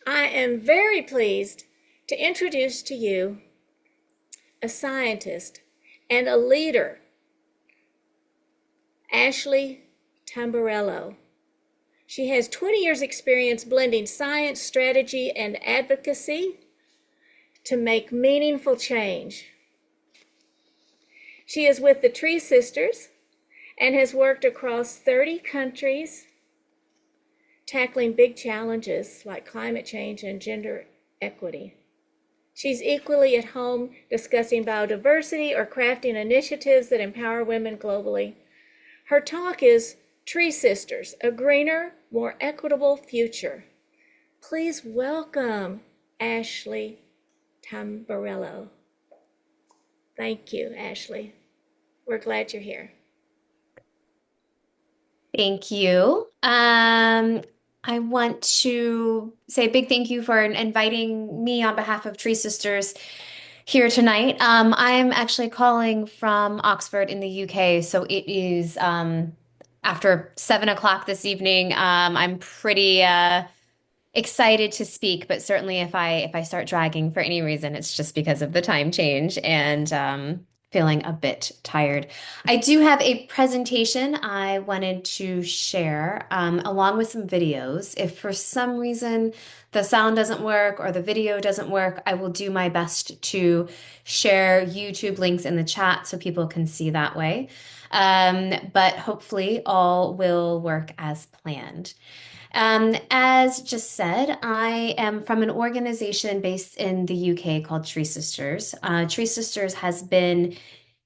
I am very pleased to introduce to you a scientist and a leader, Ashley Tamburello. She has 20 years experience blending science, strategy, and advocacy to make meaningful change. She is with the Tree Sisters and has worked across 30 countries tackling big challenges like climate change and gender equity. She's equally at home discussing biodiversity or crafting initiatives that empower women globally. Her talk is Tree Sisters, a greener, more equitable future. Please welcome Ashley Tamburello. Thank you, Ashley. We're glad you're here. Thank you. I want to say a big thank you for inviting me on behalf of Tree Sisters here tonight. I'm actually calling from Oxford in the UK, so it is after 7 o'clock this evening. I'm pretty excited to speak, but certainly if I start dragging for any reason, it's just because of the time change and feeling a bit tired. I do have a presentation I wanted to share along with some videos. If for some reason the sound doesn't work or the video doesn't work, I will do my best to share YouTube links in the chat so people can see that way. But hopefully all will work as planned. As just said, I am from an organization based in the UK called Tree Sisters. Tree Sisters has been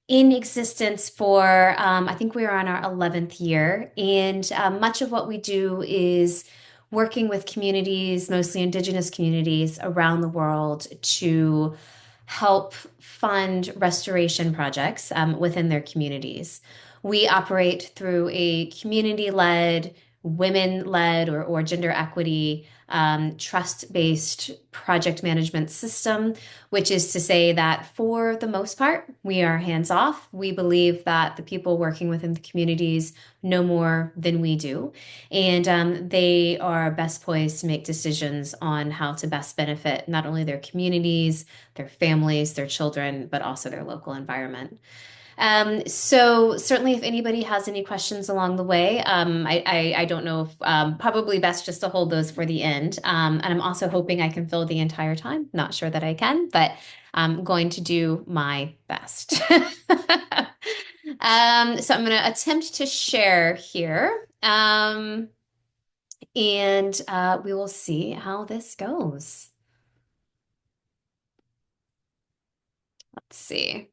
in existence for, I think we are on our 11th year, and much of what we do is working with communities, mostly Indigenous communities around the world, to help fund restoration projects within their communities. We operate through a community-led, women-led, or gender equity trust-based project management system, which is to say that for the most part, we are hands-off. We believe that the people working within the communities know more than we do, and they are best poised to make decisions on how to best benefit not only their communities, their families, their children, but also their local environment. So certainly if anybody has any questions along the way, I don't know if probably best just to hold those for the end. And I'm also hoping I can fill the entire time. Not sure that I can, but I'm going to do my best. So I'm going to attempt to share here. And we will see how this goes. Let's see.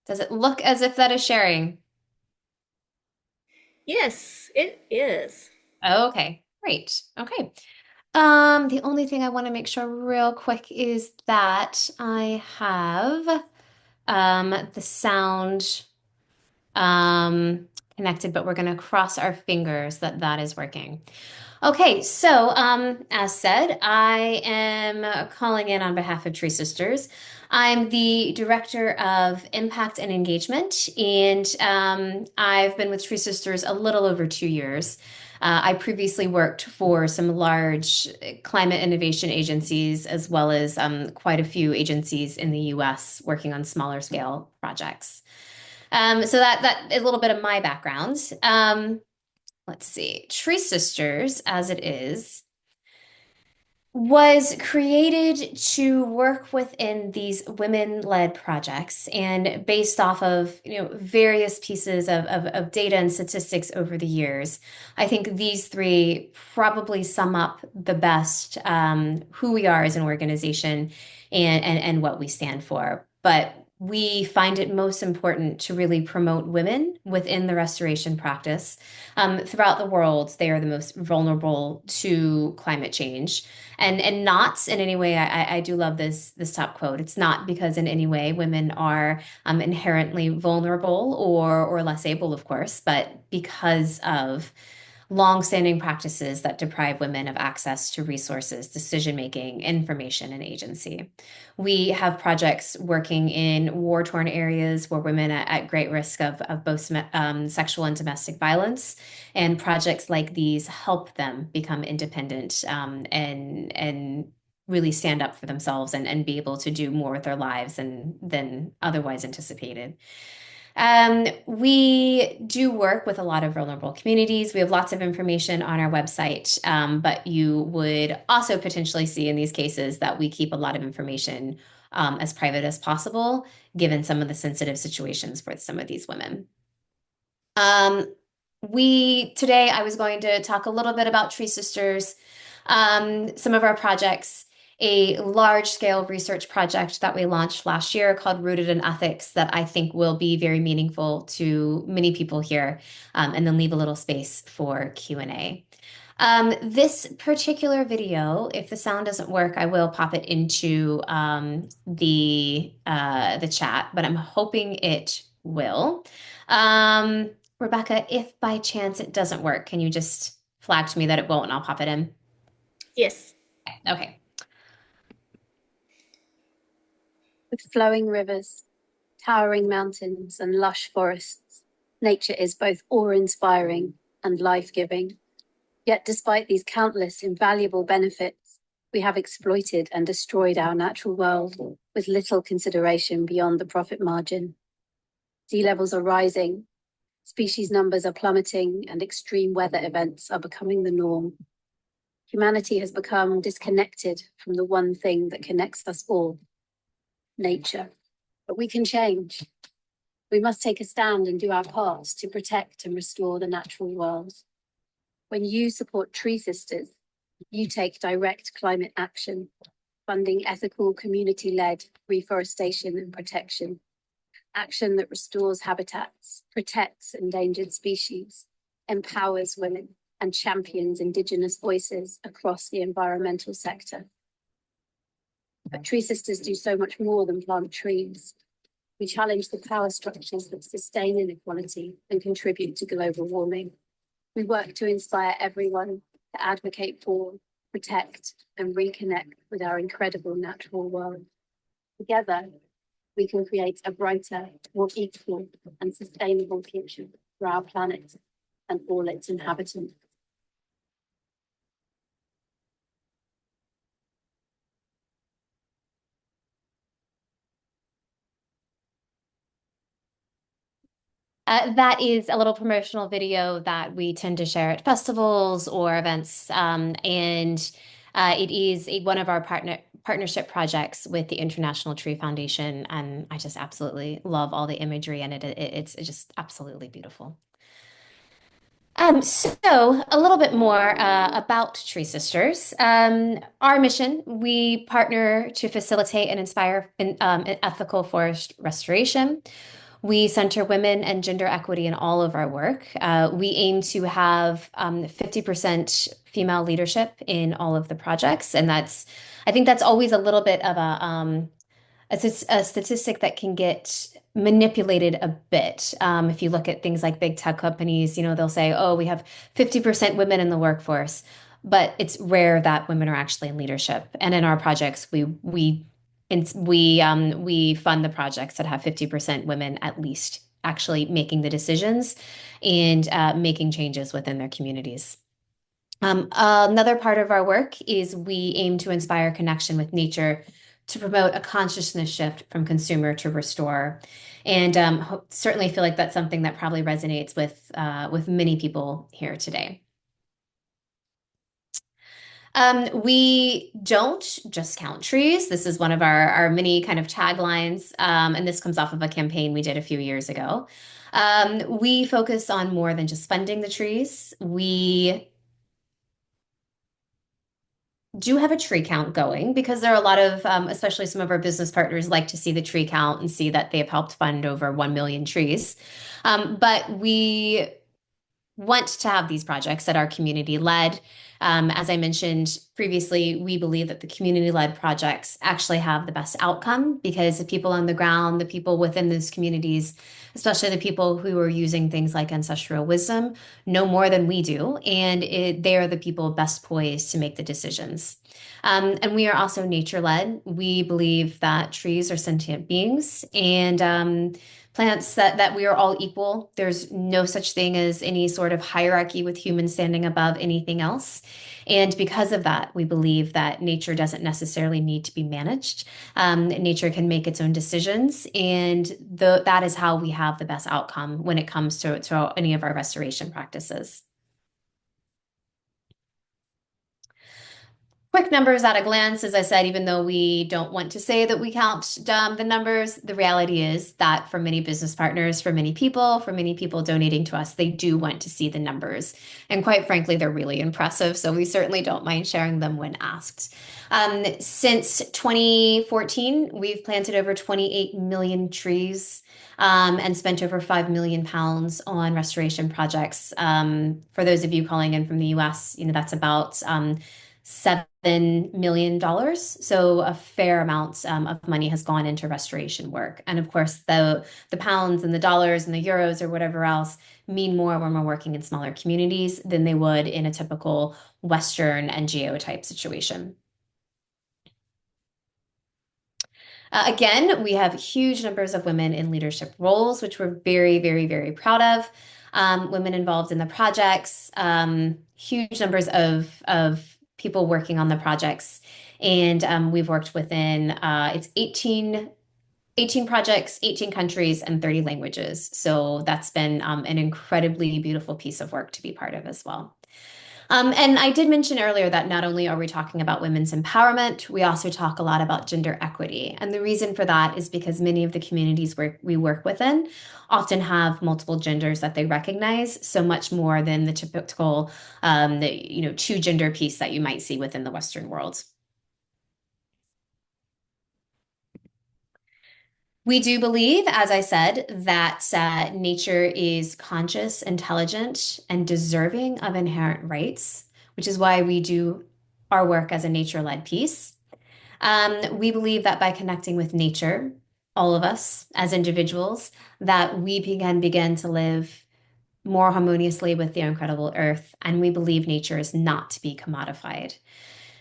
Does it look as if that is sharing? Yes, it is. Okay, great. Okay. The only thing I want to make sure real quick is that I have the sound connected, but we're going to cross our fingers that that is working. Okay, so as said, I am calling in on behalf of Tree Sisters. I'm the Director of Impact and Engagement, and I've been with Tree Sisters a little over 2 years. I previously worked for some large climate innovation agencies, as well as quite a few agencies in the US working on smaller scale projects. So that is a little bit of my background. Let's see. Tree Sisters, as it is, was created to work within these women-led projects and based off of, various pieces of data and statistics over the years. I think these three probably sum up the best who we are as an organization and what we stand for. But we find it most important to really promote women within the restoration practice. Throughout the world, they are the most vulnerable to climate change. And not in any way, I do love this top quote. It's not because in any way women are inherently vulnerable or less able, of course, but because of long-standing practices that deprive women of access to resources, decision-making, information, and agency. We have projects working in war-torn areas where women are at great risk of both sexual and domestic violence. And projects like these help them become independent and really stand up for themselves and be able to do more with their lives than otherwise anticipated. We do work with a lot of vulnerable communities. We have lots of information on our website, but you would also potentially see in these cases that we keep a lot of information as private as possible, given some of the sensitive situations for some of these women. Today I was going to talk a little bit about Tree Sisters, some of our projects, a large-scale research project that we launched last year called Rooted in Ethics that I think will be very meaningful to many people here, and then leave a little space for Q&A. This particular video, if the sound doesn't work, I will pop it into the chat, but I'm hoping it will. Rebecca, if by chance it doesn't work, can you just flag to me that it won't and I'll pop it in? Yes. Okay. With flowing rivers, towering mountains, and lush forests, nature is both awe-inspiring and life-giving. Yet despite these countless invaluable benefits, we have exploited and destroyed our natural world with little consideration beyond the profit margin. Sea levels are rising, species numbers are plummeting, and extreme weather events are becoming the norm. Humanity has become disconnected from the one thing that connects us all: nature. But we can change. We must take a stand and do our part to protect and restore the natural world. When you support Tree Sisters, you take direct climate action, funding ethical, community-led reforestation and protection, action that restores habitats, protects endangered species, empowers women, and champions Indigenous voices across the environmental sector. But Tree Sisters do so much more than plant trees. We challenge the power structures that sustain inequality and contribute to global warming. We work to inspire everyone to advocate for, protect, and reconnect with our incredible natural world. Together, we can create a brighter, more equal, and sustainable future for our planet and all its inhabitants. That is a little promotional video that we tend to share at festivals or events, and it is one of our partnership projects with the International Tree Foundation, and I just absolutely love all the imagery, and it's just absolutely beautiful. So a little bit more about Tree Sisters. Our mission, we partner to facilitate and inspire ethical forest restoration. We center women and gender equity in all of our work. We aim to have 50% female leadership in all of the projects, and I think that's always a little bit of a statistic that can get manipulated a bit. If you look at things like big tech companies, they'll say, "Oh, we have 50% women in the workforce," but it's rare that women are actually in leadership. And in our projects, we fund the projects that have 50% women at least actually making the decisions and making changes within their communities. Another part of our work is we aim to inspire connection with nature to promote a consciousness shift from consumer to restore. And certainly feel like that's something that probably resonates with many people here today. We don't just count trees. This is one of our many kind of taglines, and this comes off of a campaign we did a few years ago. We focus on more than just funding the trees. We do have a tree count going because there are a lot of, especially some of our business partners like to see the tree count and see that they've helped fund over 1 million trees. But we want to have these projects that are community led. As I mentioned previously, we believe that the community-led projects actually have the best outcome because the people on the ground, the people within those communities, especially the people who are using things like ancestral wisdom, know more than we do, and they are the people best poised to make the decisions. And we are also nature-led. We believe that trees are sentient beings and plants that we are all equal. There's no such thing as any sort of hierarchy with humans standing above anything else. And because of that, we believe that nature doesn't necessarily need to be managed. Nature can make its own decisions, and that is how we have the best outcome when it comes to any of our restoration practices. Quick numbers at a glance, as I said, even though we don't want to say that we count the numbers, the reality is that for many business partners, for many people donating to us, they do want to see the numbers. And quite frankly, they're really impressive. So we certainly don't mind sharing them when asked. Since 2014, we've planted over 28 million trees and spent over £5 million on restoration projects. For those of you calling in from the US, that's about $7 million. So a fair amount of money has gone into restoration work. And of course, the pounds and the dollars and the euros or whatever else mean more when we're working in smaller communities than they would in a typical Western NGO type situation. Again, we have huge numbers of women in leadership roles, which we're very, very, very proud of. Women involved in the projects, huge numbers of people working on the projects. And we've worked within, it's 18 projects, 18 countries, and 30 languages. So that's been an incredibly beautiful piece of work to be part of as well. And I did mention earlier that not only are we talking about women's empowerment, we also talk a lot about gender equity. And the reason for that is because many of the communities we work within often have multiple genders that they recognize, so much more than the typical, two gender piece that you might see within the Western world. We do believe, as I said, that nature is conscious, intelligent, and deserving of inherent rights, which is why we do our work as a nature-led piece. We believe that by connecting with nature, all of us as individuals, that we can begin to live more harmoniously with the incredible earth, and we believe nature is not to be commodified.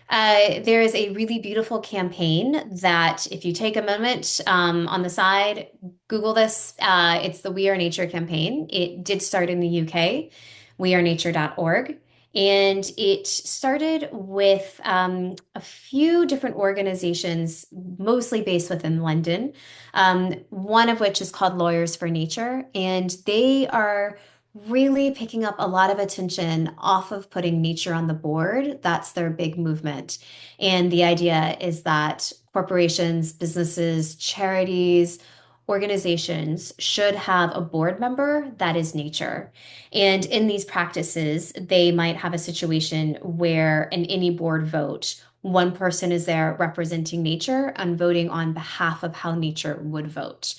There is a really beautiful campaign that if you take a moment on the side, Google this. It's the We Are Nature campaign. It did start in the UK, wearenature.org. And it started with a few different organizations, mostly based within London, one of which is called Lawyers for Nature. And they are really picking up a lot of attention off of putting nature on the board. That's their big movement. And the idea is that corporations, businesses, charities, organizations should have a board member that is nature. And in these practices, they might have a situation where in any board vote, one person is there representing nature and voting on behalf of how nature would vote.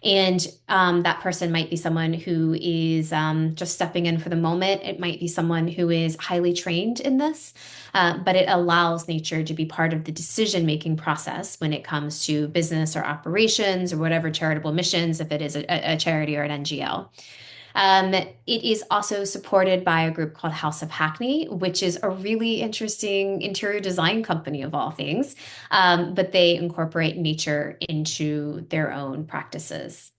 And that person might be someone who is just stepping in for the moment. It might be someone who is highly trained in this, but it allows nature to be part of the decision-making process when it comes to business or operations or whatever charitable missions, if it is a charity or an NGO. It is also supported by a group called House of Hackney, which is a really interesting interior design company of all things, but they incorporate nature into their own practices.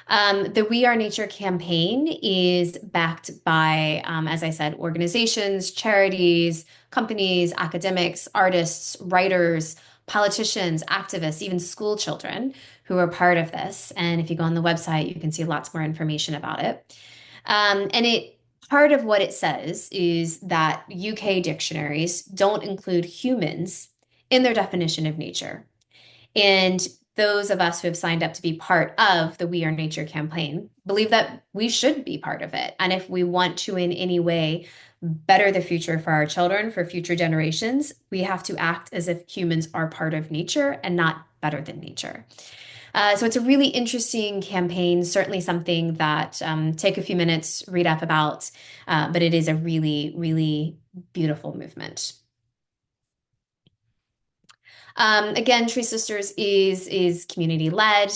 The We Are Nature campaign is backed by, as I said, organizations, charities, companies, academics, artists, writers, politicians, activists, even school children who are part of this. And if you go on the website, you can see lots more information about it. Part of what it says is that UK dictionaries don't include humans in their definition of nature. And those of us who have signed up to be part of the We Are Nature campaign believe that we should be part of it. And if we want to in any way better the future for our children, for future generations, we have to act as if humans are part of nature and not better than nature. So it's a really interesting campaign, certainly something that take a few minutes, read up about, but it is a really, really beautiful movement. Again, Tree Sisters is community led.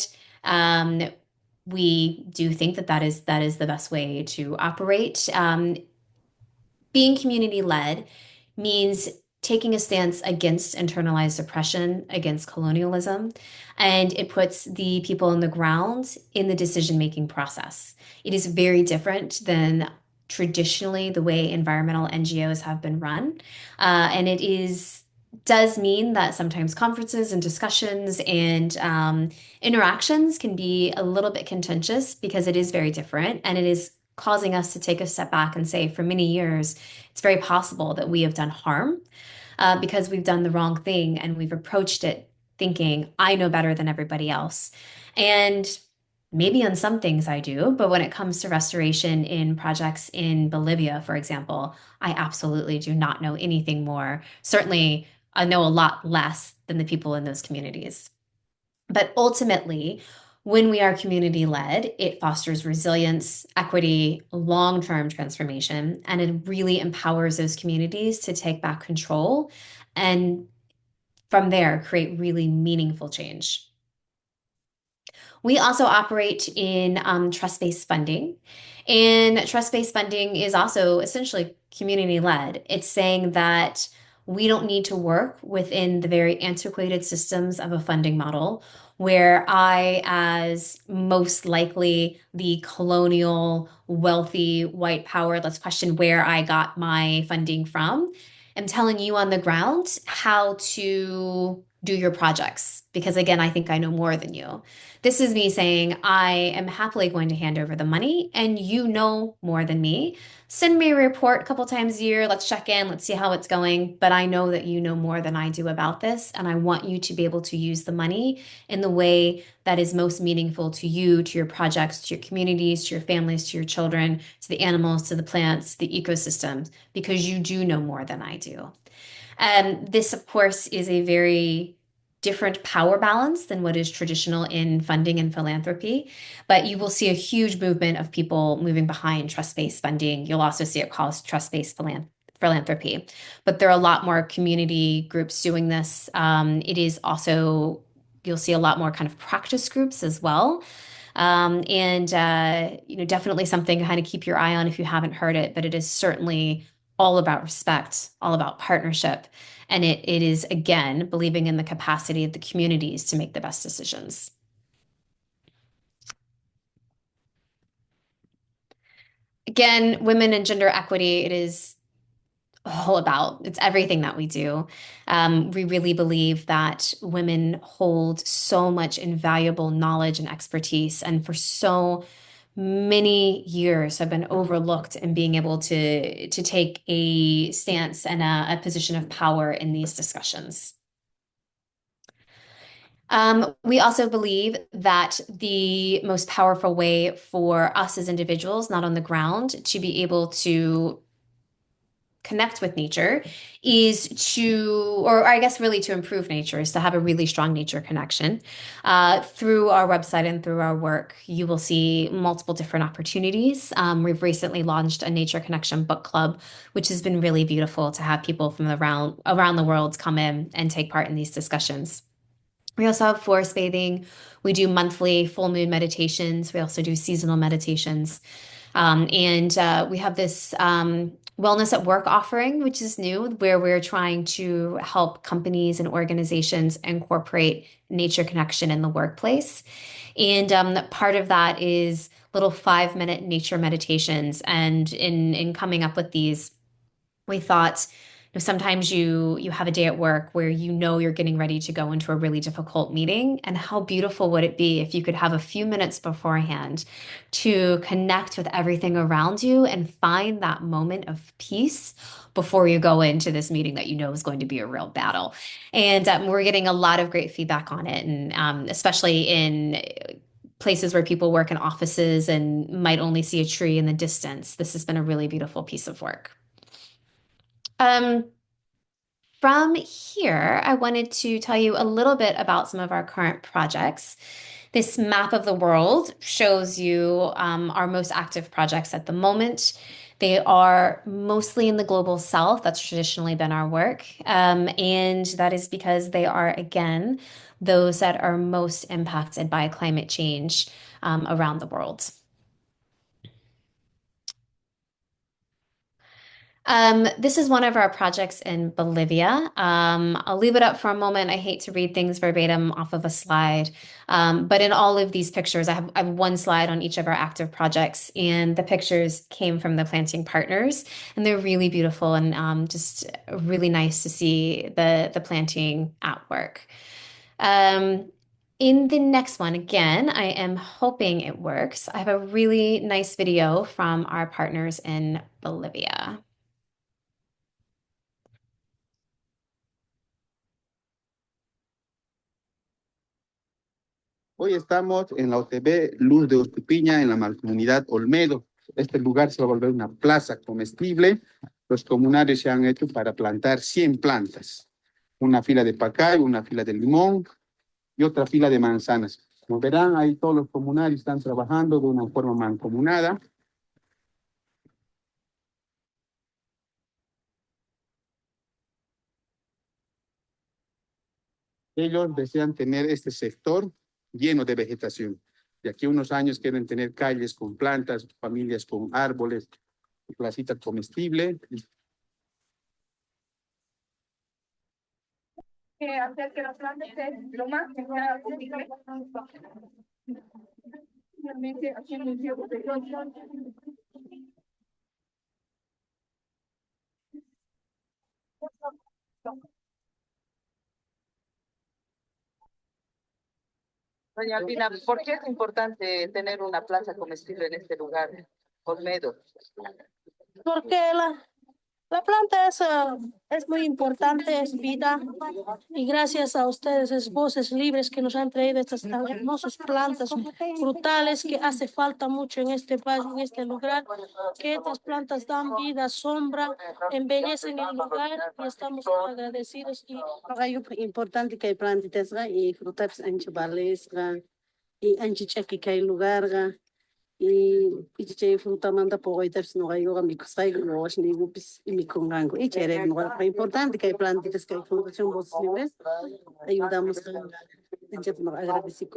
We do think that that is the best way to operate. Being community led means taking a stance against internalized oppression, against colonialism, and it puts the people on the ground in the decision-making process. It is very different than traditionally the way environmental NGOs have been run. And it does mean that sometimes conferences and discussions and interactions can be a little bit contentious because it is very different and it is causing us to take a step back and say, for many years, it's very possible that we have done harm because we've done the wrong thing and we've approached it thinking, I know better than everybody else. And maybe on some things I do, but when it comes to restoration in projects in Bolivia, for example, I absolutely do not know anything more. Certainly, I know a lot less than the people in those communities. But ultimately, when we are community led, it fosters resilience, equity, long-term transformation, and it really empowers those communities to take back control and from there create really meaningful change. We also operate in trust-based funding, and trust-based funding is also essentially community-led. It's saying that we don't need to work within the very antiquated systems of a funding model where I, as most likely the colonial, wealthy, white power, let's question where I got my funding from, am telling you on the ground how to do your projects. Because again, I think I know more than you. This is me saying, I am happily going to hand over the money and you know more than me. Send me a report a couple times a year. Let's check in. Let's see how it's going. But I know that you know more than I do about this. And I want you to be able to use the money in the way that is most meaningful to you, to your projects, to your communities, to your families, to your children, to the animals, to the plants, the ecosystems, because you do know more than I do. This, of course, is a very different power balance than what is traditional in funding and philanthropy. But you will see a huge movement of people moving behind trust-based funding. You'll also see it called trust-based philanthropy. But there are a lot more community groups doing this. It is also, you'll see a lot more kind of practice groups as well. Definitely something to kind of keep your eye on if you haven't heard it, but it is certainly all about respect, all about partnership. And it is, again, believing in the capacity of the communities to make the best decisions. Again, women and gender equity, it is all about, it's everything that we do. We really believe that women hold so much invaluable knowledge and expertise, and for so many years have been overlooked in being able to take a stance and a position of power in these discussions. We also believe that the most powerful way for us as individuals, not on the ground, to be able to connect with nature is to, or I guess really to improve nature, is to have a really strong nature connection. Through our website and through our work, you will see multiple different opportunities. We've recently launched a Nature Connection book club, which has been really beautiful to have people from around the world come in and take part in these discussions. We also have forest bathing. We do monthly full moon meditations. We also do seasonal meditations. We have this Wellness at Work offering, which is new, where we're trying to help companies and organizations incorporate nature connection in the workplace. And part of that is little 5-minute nature meditations. And in coming up with these, we thought, sometimes you have a day at work where you know you're getting ready to go into a really difficult meeting, and how beautiful would it be if you could have a few minutes beforehand to connect with everything around you and find that moment of peace before you go into this meeting that you know is going to be a real battle. And we're getting a lot of great feedback on it, and especially in places where people work in offices and might only see a tree in the distance. This has been a really beautiful piece of work. From here, I wanted to tell you a little bit about some of our current projects. This map of the world shows you our most active projects at the moment. They are mostly in the global south. That's traditionally been our work. And that is because they are, again, those that are most impacted by climate change around the world. This is one of our projects in Bolivia. I'll leave it up for a moment. I hate to read things verbatim off of a slide. But in all of these pictures, I have one slide on each of our active projects, and the pictures came from the planting partners, and they're really beautiful and just really nice to see the planting at work. In the next one, again, I am hoping it works. I have a really nice video from our partners in Bolivia. Hoy estamos en la OTB Luz de Ustupiña, en la mancomunidad Olmedo. Este lugar se va a volver una plaza comestible. Los comunarios se han hecho para plantar 100 plantas. Una fila de pacay, una fila de limón y otra fila de manzanas. Como verán, ahí todos los comunarios están trabajando de una forma mancomunada. Ellos desean tener este sector lleno de vegetación. De aquí a unos años quieren tener calles con plantas, familias con árboles, placitas comestibles. Hacer que las plantas estén lo más que sea posible. Realmente haciendo un cierto periodo. Doña Albina, ¿por qué es importante tener una plaza comestible en este lugar, Olmedo? Porque la planta es muy importante, es vida, y gracias a ustedes, es voces libres que nos han traído estas tan hermosas plantas frutales que hace falta mucho en este país, en este lugar, que estas plantas dan vida, sombra, embellecen el lugar y estamos muy agradecidos. Y es importante que hay plantitas y frutas anchibales y anchichaki que hay lugar y fruta manda por hoy no hay lugar mi cosai no es ni gupis y mi congango y chere no es importante que hay plantitas que hay frutas libres ayudamos a agradecer.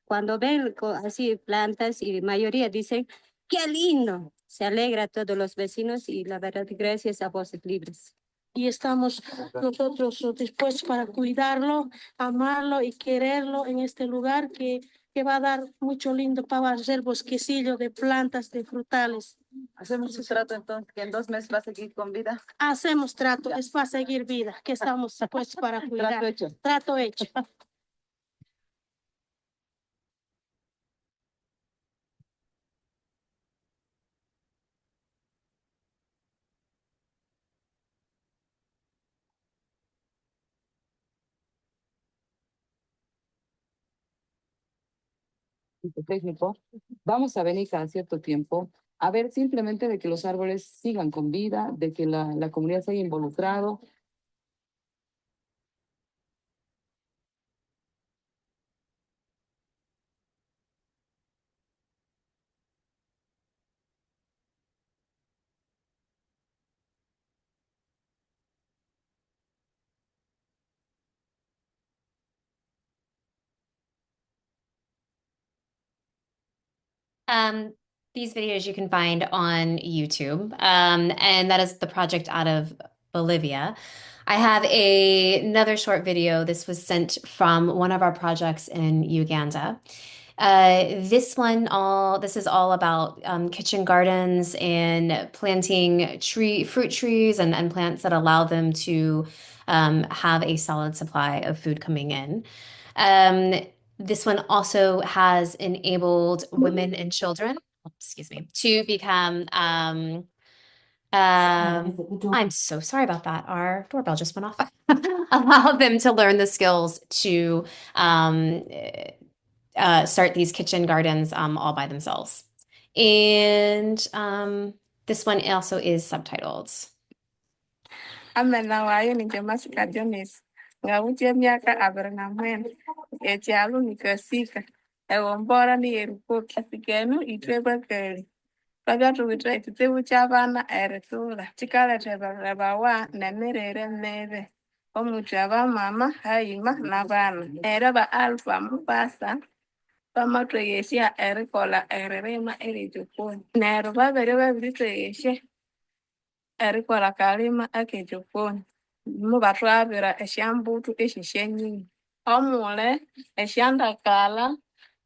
Cuando ven así plantas y mayoría dicen, qué lindo, se alegra a todos los vecinos y la verdad gracias a Voces Libres. Y estamos nosotros dispuestos para cuidarlo, amarlo y quererlo en este lugar que va a dar mucho lindo para hacer bosquecillo de plantas, de frutales. Hacemos un trato entonces, que en 2 meses va a seguir con vida. Hacemos trato, es para seguir vida, que estamos dispuestos para cuidar. Trato hecho. Trato hecho. Técnico, vamos a venir cada cierto tiempo a ver simplemente de que los árboles sigan con vida, de que la comunidad se haya involucrado. These videos you can find on YouTube, and that is the project out of Bolivia. I have another short video. This was sent from one of our projects in Uganda. This is all about kitchen gardens and planting fruit trees and plants that allow them to have a solid supply of food coming in. This one also has enabled women and children, to become, I'm so sorry about that. Our doorbell just went off. Allow them to learn the skills to start these kitchen gardens all by themselves. And this one also is subtitled. Amenawayo ni jamas kajonis. Ngawutia miaka abernamen. Echalu ni kasika. ewombora niyerukoti asikenu itwe bakali twabya thuwithe ekitsibu ky'abana eritula kikaletherera bawa n'emirire mibi omuthwe abamama hayima n'abana era ba alpha mubasa bamathweghesya erikolha eririma ery'ekyikoni neryo babirithweghesya erikolha akalima ak'ekyikoni mubathwabira esyambuthu esyesyanyingi omuli esyandakala,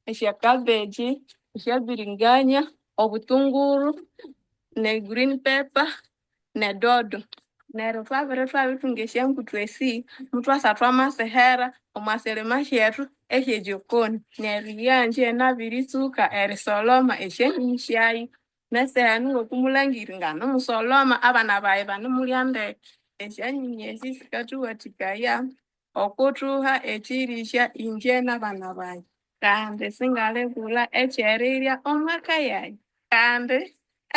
esyacabbage, esyabiringanya, obutunguru, ne green pepper, ne dodo neryo thwabirithunga esyambuthu esi muthwasa thwamasihera omwa silima syethu esy'ekyikoni neryo yangye nabiritsuka erisolhoma esyanyinyi syayu n'esehenu ng'okumulhangiri nganemusolhoma abana bayi banemulya ndeke esyanyinyi esi sikathuwathikaya okuthuha ekyirisya ingye n'abana bayi kandi singalibulha eky'erirya omw'eka yayi kandi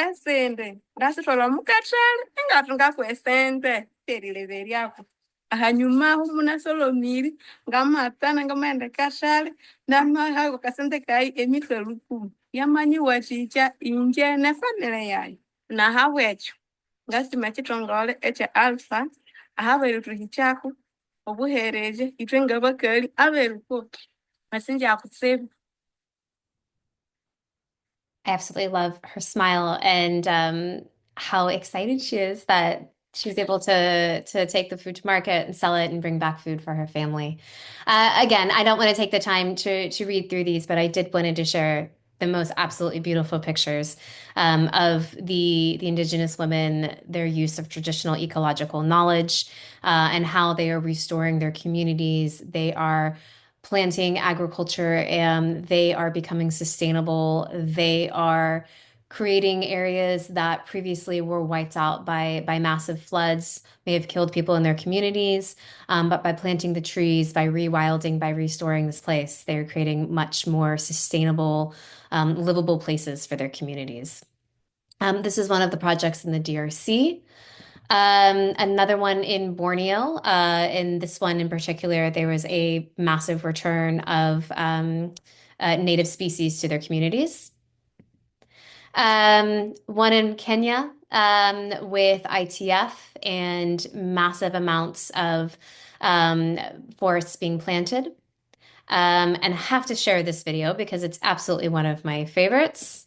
esindi ngasithwalha omu kathali ingathungaku esente esy'erileberyaku ahanyumahu munasolhomire ngamaghana ngamaghenda ekathali namahayo akasente kayi emitwalhu 10 yamanyiwathikya ingye n'efamily yayi n'ahabw'ekyo ngasima ekithongole ekye alpha ahabirithuhikyaku obuhererezi ithwe ng'abakali ab'erikoti ngasingya kutsibu. I absolutely love her smile and how excited she is that she was able to take the food to market and sell it and bring back food for her family. Again, I don't want to take the time to read through these, but I did wanted to share the most absolutely beautiful pictures of the Indigenous women, their use of traditional ecological knowledge, and how they are restoring their communities. They are planting agriculture and they are becoming sustainable. They are creating areas that previously were wiped out by massive floods, may have killed people in their communities, but by planting the trees, by rewilding, by restoring this place, they're creating much more sustainable, livable places for their communities. This is one of the projects in the DRC. Another one in Borneo. In this one in particular, there was a massive return of native species to their communities. One in Kenya with ITF and massive amounts of forests being planted. And I have to share this video because it's absolutely one of my favorites.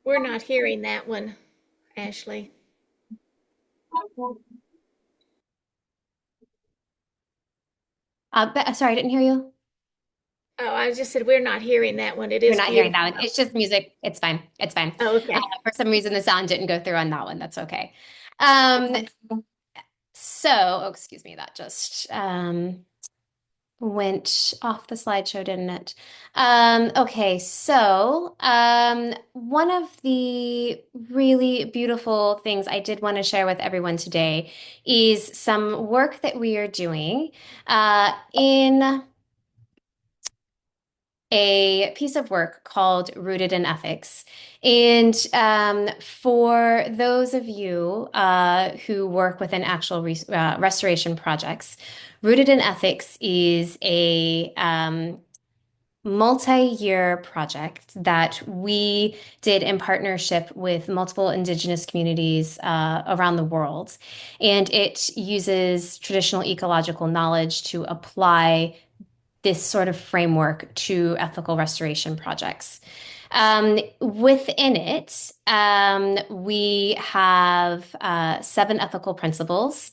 We're not hearing that one, Ashley. Sorry, I didn't hear you. Oh, I just said we're not hearing that one. It You're is not hearing beautiful. that one. It's just music. It's fine. It's fine. Oh, okay. For some reason, the sound didn't go through on that one. That's okay. Oh, excuse me, that just went off the slideshow, didn't it? Okay, so one of the really beautiful things I did want to share with everyone today is some work that we are doing in a piece of work called Rooted in Ethics. And for those of you who work within actual restoration projects, Rooted in Ethics is a multi-year project that we did in partnership with multiple Indigenous communities around the world. And it uses traditional ecological knowledge to apply this sort of framework to ethical restoration projects. Within it, we have 7 ethical principles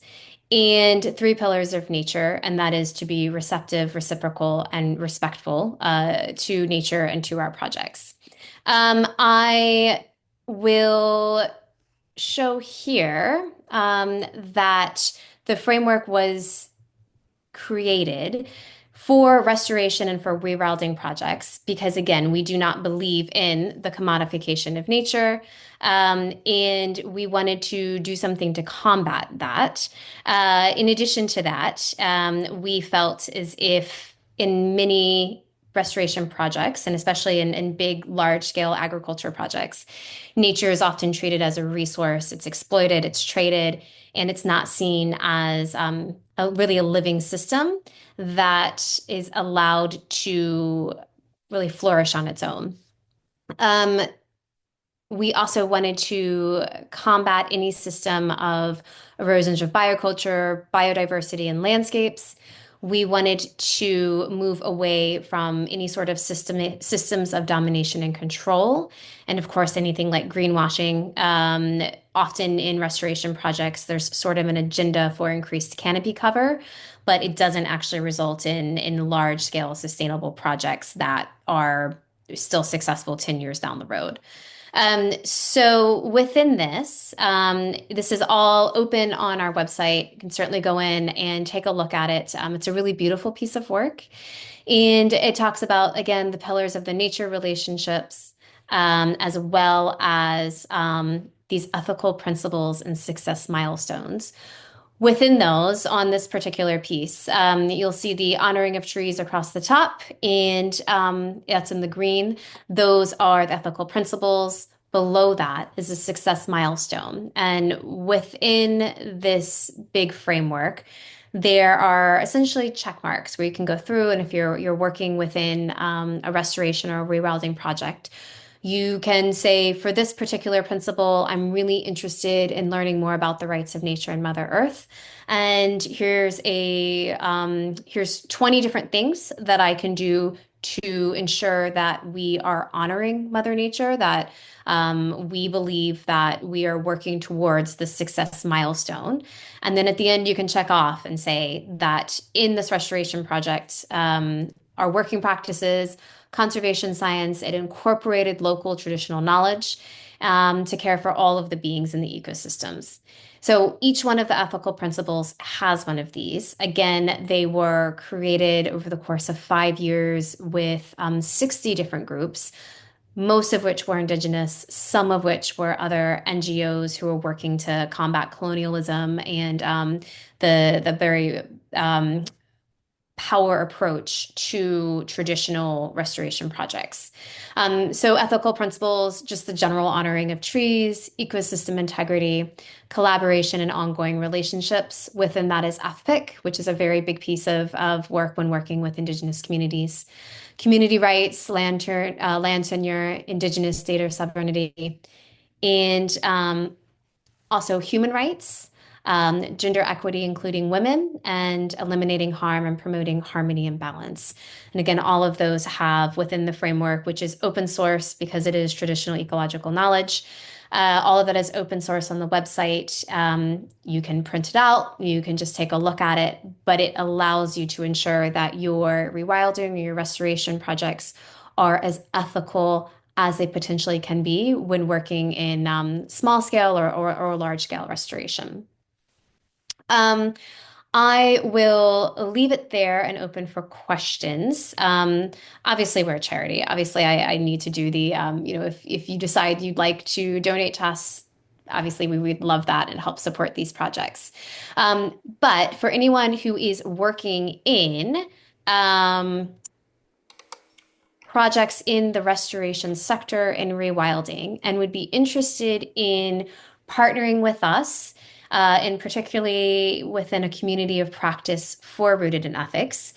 and 3 pillars of nature, and that is to be receptive, reciprocal, and respectful to nature and to our projects. I will show here that the framework was created for restoration and for rewilding projects because, again, we do not believe in the commodification of nature, and we wanted to do something to combat that. In addition to that, we felt as if in many restoration projects, and especially in big, large-scale agriculture projects, nature is often treated as a resource. It's exploited, it's traded, and it's not seen as really a living system that is allowed to really flourish on its own. We also wanted to combat any system of erosions of bioculture, biodiversity, and landscapes. We wanted to move away from any sort of systems of domination and control. And of course, anything like greenwashing. Often in restoration projects, there's sort of an agenda for increased canopy cover, but it doesn't actually result in large scale sustainable projects that are still successful 10 years down the road. So within this, this is all open on our website. You can certainly go in and take a look at it. It's a really beautiful piece of work. And it talks about, again, the pillars of the nature relationships, as well as these ethical principles and success milestones. Within those, on this particular piece, you'll see the honoring of trees across the top, and that's in the green. Those are the ethical principles. Below that is a success milestone. And within this big framework, there are essentially check marks where you can go through, and if you're working within a restoration or a rewilding project, you can say, for this particular principle, I'm really interested in learning more about the rights of nature and Mother Earth. And here's 20 different things that I can do to ensure that we are honoring Mother Nature, that we believe that we are working towards the success milestone. And then at the end, you can check off and say that in this restoration project, our working practices, conservation science, it incorporated local traditional knowledge to care for all of the beings in the ecosystems. So each one of the ethical principles has one of these. Again, they were created over the course of 5 years with 60 different groups, most of which were Indigenous, some of which were other NGOs who were working to combat colonialism and the very power approach to traditional restoration projects. So ethical principles, just the general honoring of trees, ecosystem integrity, collaboration and ongoing relationships. Within that is FPIC, which is a very big piece of work when working with Indigenous communities. Community rights, land tenure, Indigenous data sovereignty, and also human rights, gender equity, including women, and eliminating harm and promoting harmony and balance. And again, all of those have within the framework, which is open source because it is traditional ecological knowledge. All of that is open source on the website. You can print it out, you can just take a look at it, but it allows you to ensure that your rewilding or your restoration projects are as ethical as they potentially can be when working in small scale or large scale restoration. I will leave it there and open for questions. Obviously, we're a charity. Obviously, I need to do the, if you decide you'd like to donate to us, obviously we would love that and help support these projects. But for anyone who is working in projects in the restoration sector and rewilding and would be interested in partnering with us, and particularly within a community of practice for rooted in ethics,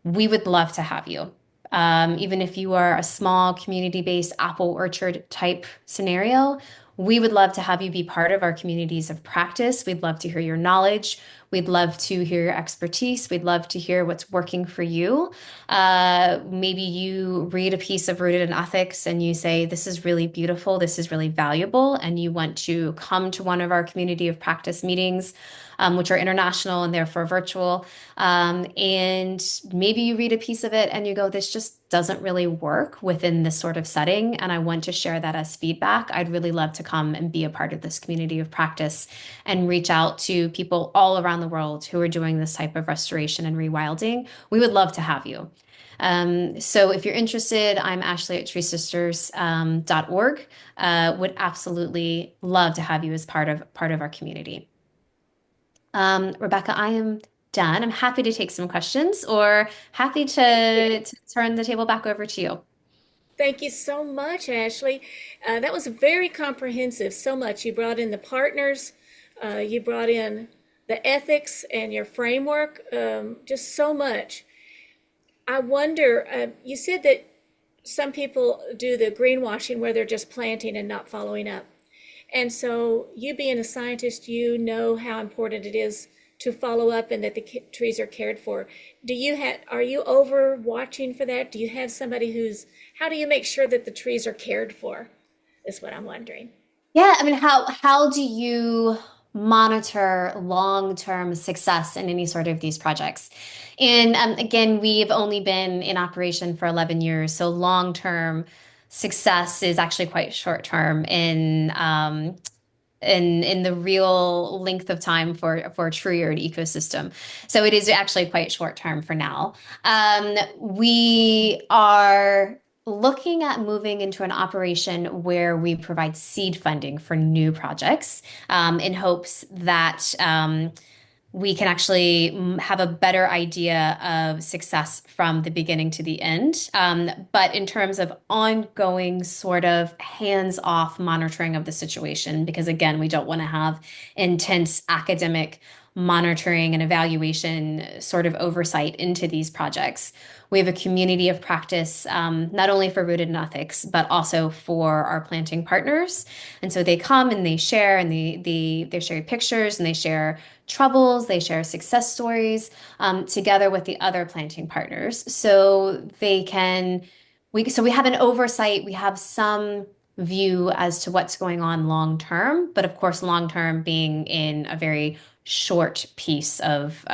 we would love to have you. Even if you are a small community-based apple orchard type scenario, we would love to have you be part of our communities of practice. We'd love to hear your knowledge. We'd love to hear your expertise. We'd love to hear what's working for you. Maybe you read a piece of Rooted in Ethics and you say, this is really beautiful, this is really valuable, and you want to come to one of our community of practice meetings, which are international and therefore virtual. And maybe you read a piece of it and you go, this just doesn't really work within this sort of setting, and I want to share that as feedback. I'd really love to come and be a part of this community of practice and reach out to people all around the world who are doing this type of restoration and rewilding. We would love to have you. So if you're interested, I'm Ashley at treesisters.org. Would absolutely love to have you as part of our community. Rebecca, I am done. I'm happy to take some questions or happy to turn the table back over to you. Thank you so much, Ashley. That was very comprehensive, so much. You brought in the partners, you brought in the ethics and your framework, just so much. I wonder, you said that some people do the greenwashing where they're just planting and not following up. And so you being a scientist, you know how important it is to follow up and that the trees are cared for. Are you over watching for that? Do you have somebody how do you make sure that the trees are cared for? Is what I'm wondering. Yeah, I mean, how do you monitor long-term success in any sort of these projects? And again, we've only been in operation for 11 years, so long-term success is actually quite short-term in the real length of time for a tree or an ecosystem. So it is actually quite short-term for now. We are looking at moving into an operation where we provide seed funding for new projects in hopes that we can actually have a better idea of success from the beginning to the end. But in terms of ongoing sort of hands-off monitoring of the situation, because again, we don't want to have intense academic monitoring and evaluation sort of oversight into these projects. We have a community of practice, not only for Rooted in Ethics, but also for our planting partners. And so they come and they share, and they share pictures, and they share troubles, they share success stories together with the other planting partners. So we have an oversight, we have some view as to what's going on long term, but of course, long term being in a very short piece of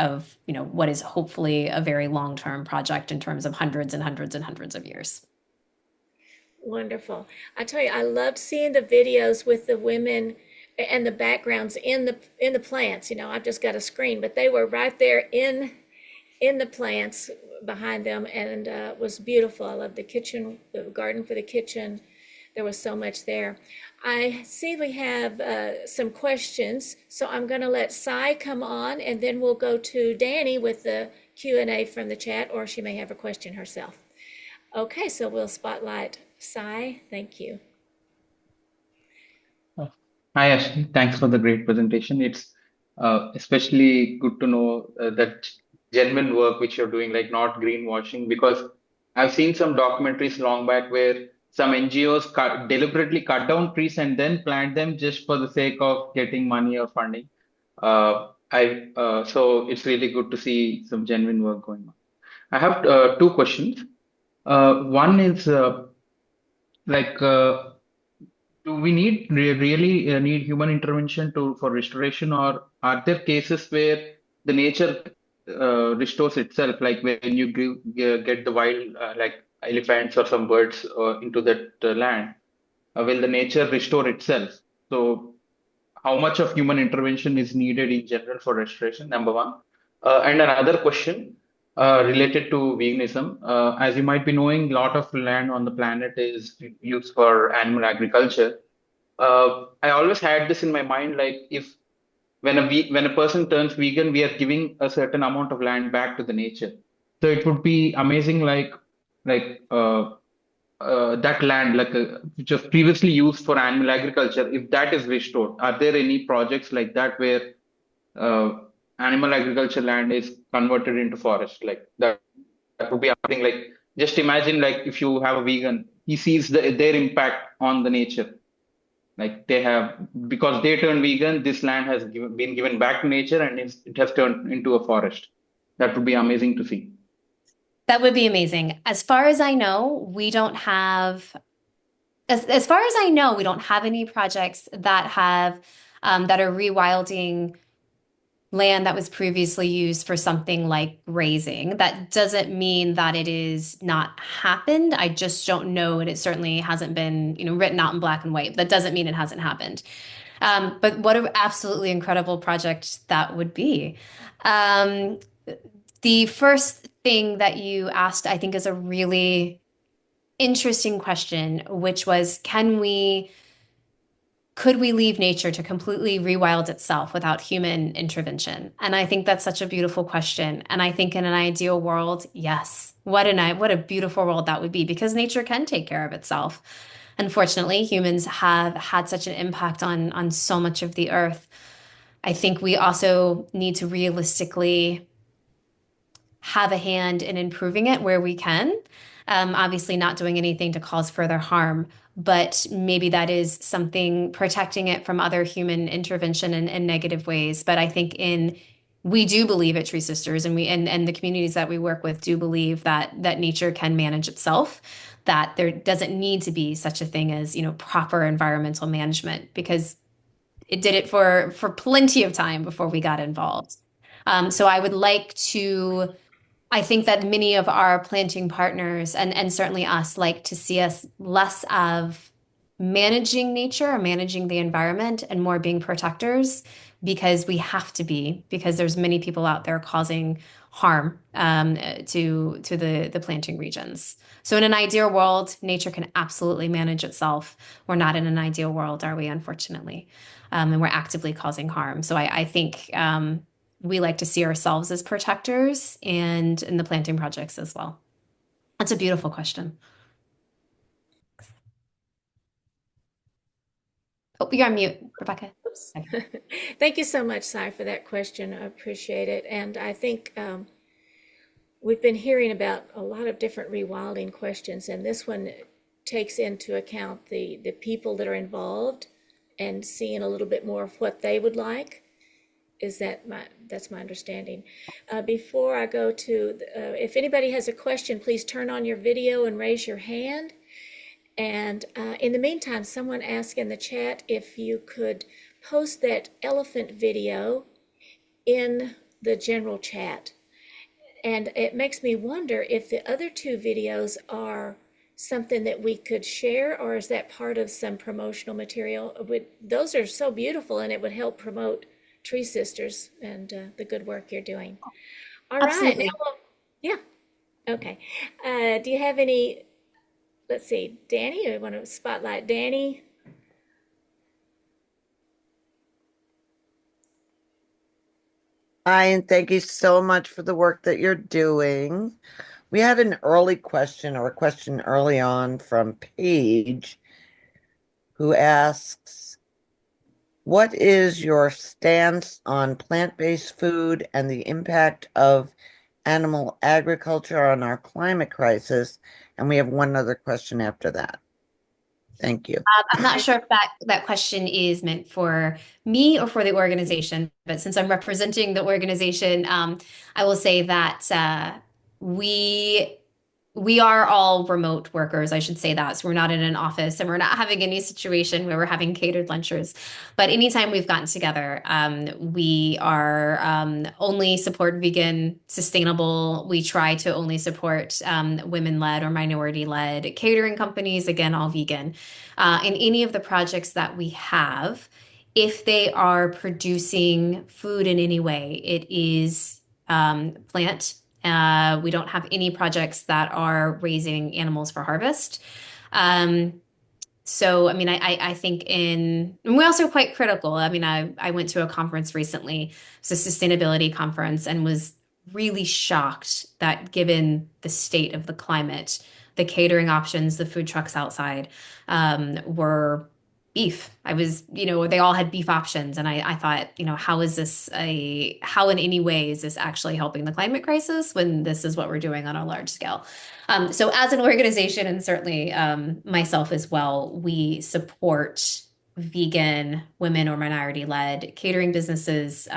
what is hopefully a very long-term project in terms of hundreds and hundreds and hundreds of years. Wonderful. I tell you, I loved seeing the videos with the women and the backgrounds in the plants. I've just got a screen, but they were right there in the plants behind them, and it was beautiful. I love the garden for the kitchen. There was so much there. I see we have some questions, so I'm going to let Sai come on, and then we'll go to Danny with the Q&A from the chat, or she may have a question herself. Okay, so we'll spotlight Sai. Thank you. Hi, Ashley. Thanks for the great presentation. It's especially good to know that genuine work which you're doing, like not greenwashing, because I've seen some documentaries long back where some NGOs deliberately cut down trees and then plant them just for the sake of getting money or funding. So it's really good to see some genuine work going on. I have two questions. One is do we really need human intervention for restoration, or are there cases where the nature restores itself, like when you get the wild like elephants or some birds into that land? Will the nature restore itself? So how much of human intervention is needed in general for restoration? Number one. And another question related to veganism. As you might be knowing, a lot of land on the planet is used for animal agriculture. I always had this in my mind, like if when a person turns vegan, we are giving a certain amount of land back to the nature. So it would be amazing, that land, which was previously used for animal agriculture, if that is restored. Are there any projects like that where animal agriculture land is converted into forest? Like that would be amazing. Like just imagine, like if you have a vegan, he sees their impact on the nature. Like they have, because they turned vegan, this land has been given back to nature and it has turned into a forest. That would be amazing to see. That would be amazing. As far as I know, we don't have, as far as I know, we don't have any projects that have that are rewilding land that was previously used for something like grazing. That doesn't mean that it is not happened. I just don't know, and it certainly hasn't been, written out in black and white. That doesn't mean it hasn't happened. But what an absolutely incredible project that would be. The first thing that you asked, I think, is a really interesting question, which was, could we leave nature to completely rewild itself without human intervention? And I think that's such a beautiful question. And I think in an ideal world, yes. What a beautiful world that would be, because nature can take care of itself. Unfortunately, humans have had such an impact on so much of the earth. I think we also need to realistically have a hand in improving it where we can. Obviously, not doing anything to cause further harm, but maybe that is something, protecting it from other human intervention in negative ways. But I think we do believe at Tree Sisters, and the communities that we work with do believe that nature can manage itself, that there doesn't need to be such a thing as, proper environmental management, because it did it for plenty of time before we got involved. So I think that many of our planting partners and certainly us like to see us less of managing nature or managing the environment and more being protectors, because we have to be, because there's many people out there causing harm to the planting regions. So in an ideal world, nature can absolutely manage itself. We're not in an ideal world, are we, unfortunately? And we're actively causing harm. So I think we like to see ourselves as protectors and in the planting projects as well. That's a beautiful question. Oh, you're on mute, Rebecca. Oops. Thank you so much, Sai, for that question. I appreciate it. And I think we've been hearing about a lot of different rewilding questions, and this one takes into account the people that are involved and seeing a little bit more of what they would like. That's my understanding. Before I go to, if anybody has a question, please turn on your video and raise your hand. And in the meantime, someone asked in the chat if you could post that elephant video in the general chat. And it makes me wonder if the other two videos are something that we could share, or is that part of some promotional material? Those are so beautiful, and it would help promote Tree Sisters and the good work you're doing. All Absolutely. right. Now, yeah. Okay. Do you have any, let's see, Danny, I want to spotlight Danny. Hi, and thank you so much for the work that you're doing. We had an early question, or a question early on from Paige, who asks, what is your stance on plant-based food and the impact of animal agriculture on our climate crisis? And we have one other question after that. Thank you. I'm not sure if that question is meant for me or for the organization, but since I'm representing the organization, I will say that we are all remote workers, I should say that. So we're not in an office, and we're not having any situation where we're having catered lunches. But anytime we've gotten together, we are only support vegan, sustainable. We try to only support women-led or minority-led catering companies, again, all vegan. In any of the projects that we have, if they are producing food in any way, it is plant. We don't have any projects that are raising animals for harvest. So, I mean, I think and we're also quite critical. I mean, I went to a conference recently, it's a sustainability conference, and was really shocked that given the state of the climate, the catering options, the food trucks outside were beef. They all had beef options. And I thought, how in any way is this actually helping the climate crisis when this is what we're doing on a large scale? So as an organization, and certainly myself as well, we support vegan, women or minority-led catering businesses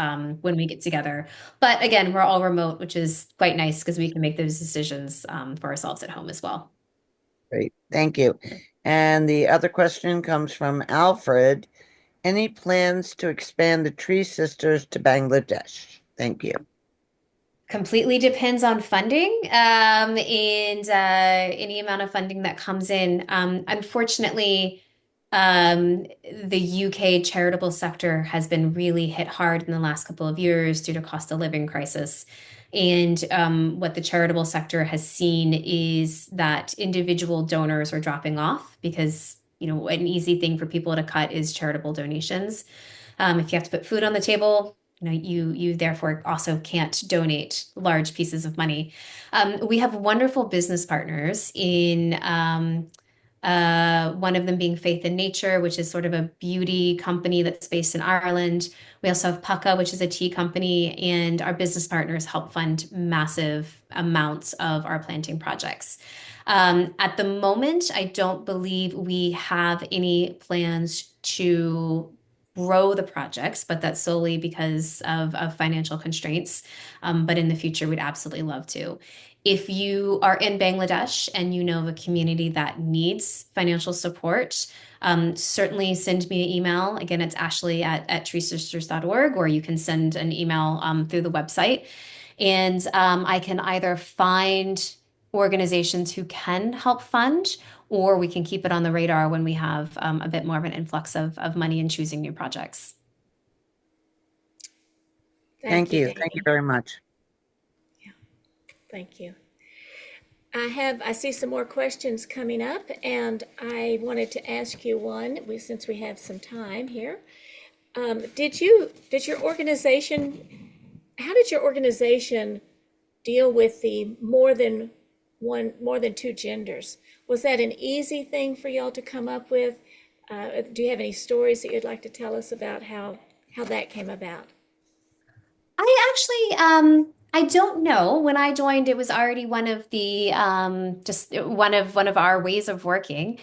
when we get together. But again, we're all remote, which is quite nice because we can make those decisions for ourselves at home as well. Great, thank you. And the other question comes from Alfred. Any plans to expand the Tree Sisters to Bangladesh? Thank you. Completely depends on funding and any amount of funding that comes in. Unfortunately, the UK charitable sector has been really hit hard in the last couple of years due to cost of living crisis. And what the charitable sector has seen is that individual donors are dropping off because, you know, an easy thing for people to cut is charitable donations. If you have to put food on the table, you know, you therefore also can't donate large pieces of money. We have wonderful business partners in one of them being Faith in Nature, which is sort of a beauty company that's based in Ireland. We also have Pucka, which is a tea company, and our business partners help fund massive amounts of our planting projects. At the moment, I don't believe we have any plans to grow the projects, but that's solely because of financial constraints. But in the future, we'd absolutely love to. If you are in Bangladesh and you know of a community that needs financial support, certainly send me an email. Again, it's Ashley at treesisters.org, or you can send an email through the website. And I can either find organizations who can help fund, or we can keep it on the radar when we have a bit more of an influx of money in choosing new projects. Thank you. Thank you very much. Thank you. I see some more questions coming up, and I wanted to ask you one, since we have some time here. How did your organization deal with the more than two genders? Was that an easy thing for y'all to come up with? Do you have any stories that you'd like to tell us about how that came about? I actually, I don't know. When I joined, it was already one of the just one of our ways of working.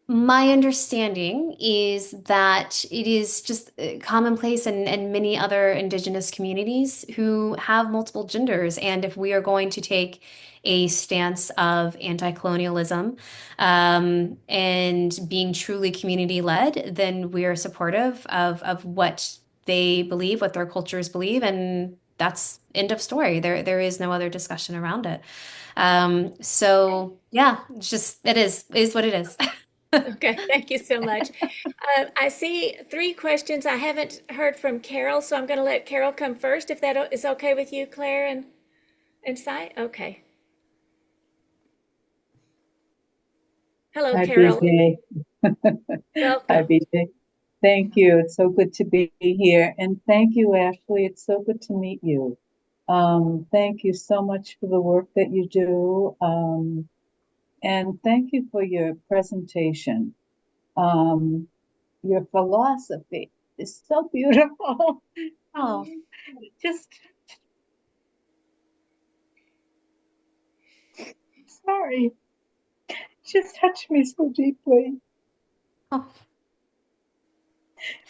My understanding is that it is just commonplace in many other Indigenous communities who have multiple genders. And if we are going to take a stance of anti-colonialism and being truly community-led, then we are supportive of what they believe, what their cultures believe, and that's end of story. There is no other discussion around it. So yeah, it's just it is what it is. Okay, thank you so much. I see 3 questions. I haven't heard from Carol, so I'm going to let Carol come first, if that is okay with you, Claire and Cy. Okay. Hello, Hi, Carol. BJ. Welcome. Hi, BJ. Thank you. It's so good to be here. And thank you, Ashley. It's so good to meet you. Thank you so much for the work that you do. And thank you for your presentation. Your philosophy is so beautiful. Just sorry. Just touched me so deeply. Oh.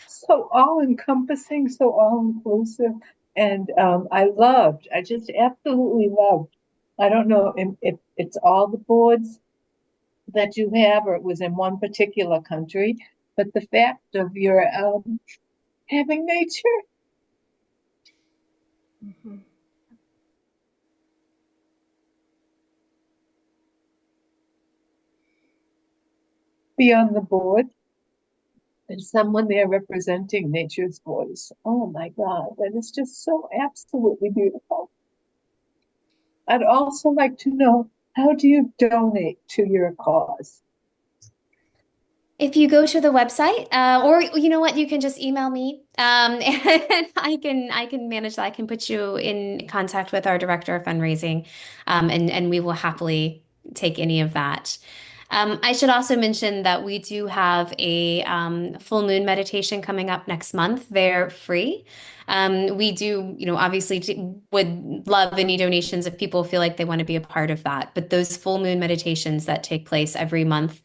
So all-encompassing, so all-inclusive. And I just absolutely loved. I don't know if it's all the boards that you have, or it was in one particular country, but the fact of your having nature. Mm-hmm. Be on the board. And someone there representing nature's voice. Oh my God, that is just so absolutely beautiful. I'd also like to know, how do you donate to your cause? If you go to the website, or you know what, you can just email me, and I can manage that. I can put you in contact with our director of fundraising, and we will happily take any of that. I should also mention that we do have a full moon meditation coming up next month. They're free. We do, you know, obviously would love any donations if people feel like they want to be a part of that. But those full moon meditations that take place every month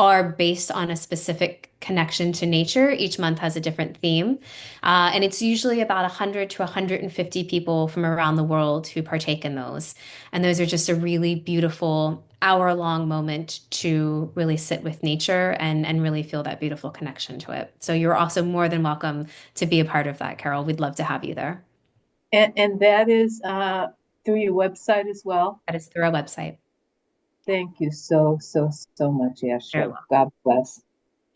are based on a specific connection to nature. Each month has a different theme. And it's usually about 100 to 150 people from around the world who partake in those. And those are just a really beautiful hour-long moment to really sit with nature and really feel that beautiful connection to it. So you're also more than welcome to be a part of that, Carol. We'd love to have you there. And that is through your website as well? That is through our website. Thank you so much, Ashley. God bless.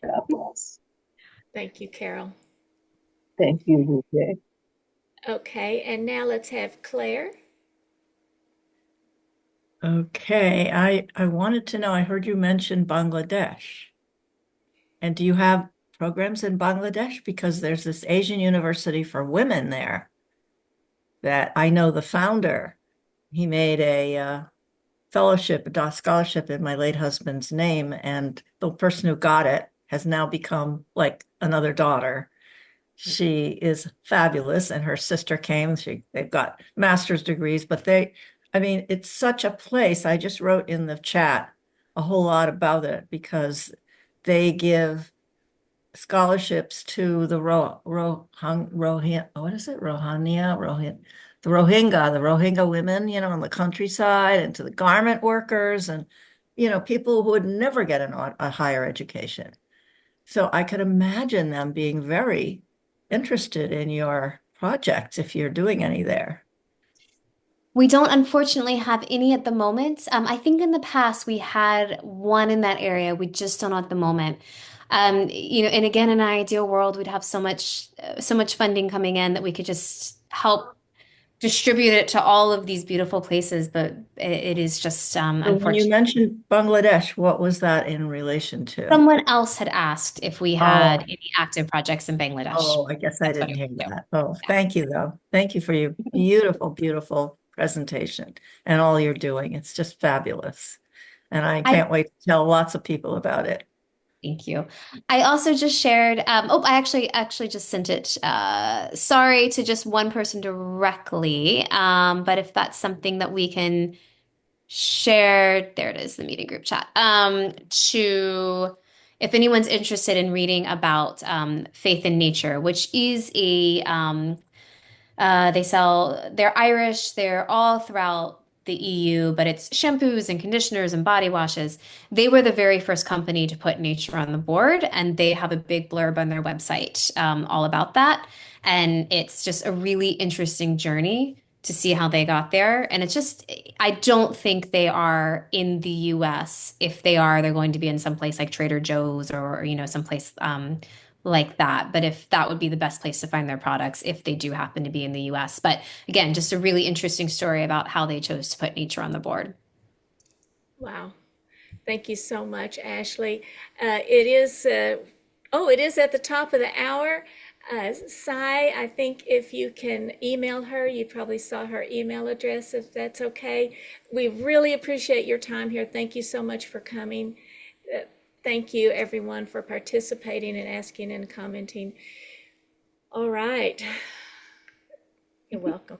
God bless. Thank you, Carol. Thank you, Lupe. Okay, and now let's have Claire. Okay, I wanted to know, I heard you mention Bangladesh. And do you have programs in Bangladesh? Because there's this Asian University for women there that I know the founder. He made a fellowship, a scholarship in my late husband's name, and the person who got it has now become like another daughter. She is fabulous, and her sister came. They've got master's degrees, but I mean, it's such a place. I just wrote in the chat a whole lot about it because they give scholarships to the Rohingya, what is it? The Rohingya women, in the countryside, and to the garment workers and, people who would never get a higher education. So I could imagine them being very interested in your projects if you're doing any there. We don't unfortunately have any at the moment. I think in the past we had one in that area. We just don't at the moment. And again, in an ideal world, we'd have so much funding coming in that we could just help distribute it to all of these beautiful places. But it is just So when unfortunate. you mentioned Bangladesh, what was that in relation to? Someone else had asked if we had any active projects in Bangladesh. Oh, I guess I didn't hear that. Oh, thank you, though. Thank you for your beautiful, beautiful presentation and all you're doing. It's just fabulous. And I can't wait to tell lots of people about it. Thank you. I also just shared, I actually just sent it. Sorry to just one person directly. But if that's something that we can share, there it is, the meeting group chat. If anyone's interested in reading about faith in nature, which is they're Irish, they're all throughout the EU, but it's shampoos and conditioners and body washes. They were the very first company to put nature on the board, and they have a big blurb on their website all about that. And it's just a really interesting journey to see how they got there. And it's just, I don't think they are in the US. If they are, they're going to be in some place like Trader Joe's or someplace like that. But if that would be the best place to find their products, if they do happen to be in the US. But again, just a really interesting story about how they chose to put nature on the board. Wow. Thank you so much, Ashley. It is at the top of the hour. Sai, I think if you can email her, you probably saw her email address, if that's okay. We really appreciate your time here. Thank you so much for coming. Thank you, everyone, for participating and asking and commenting. All right. You're welcome.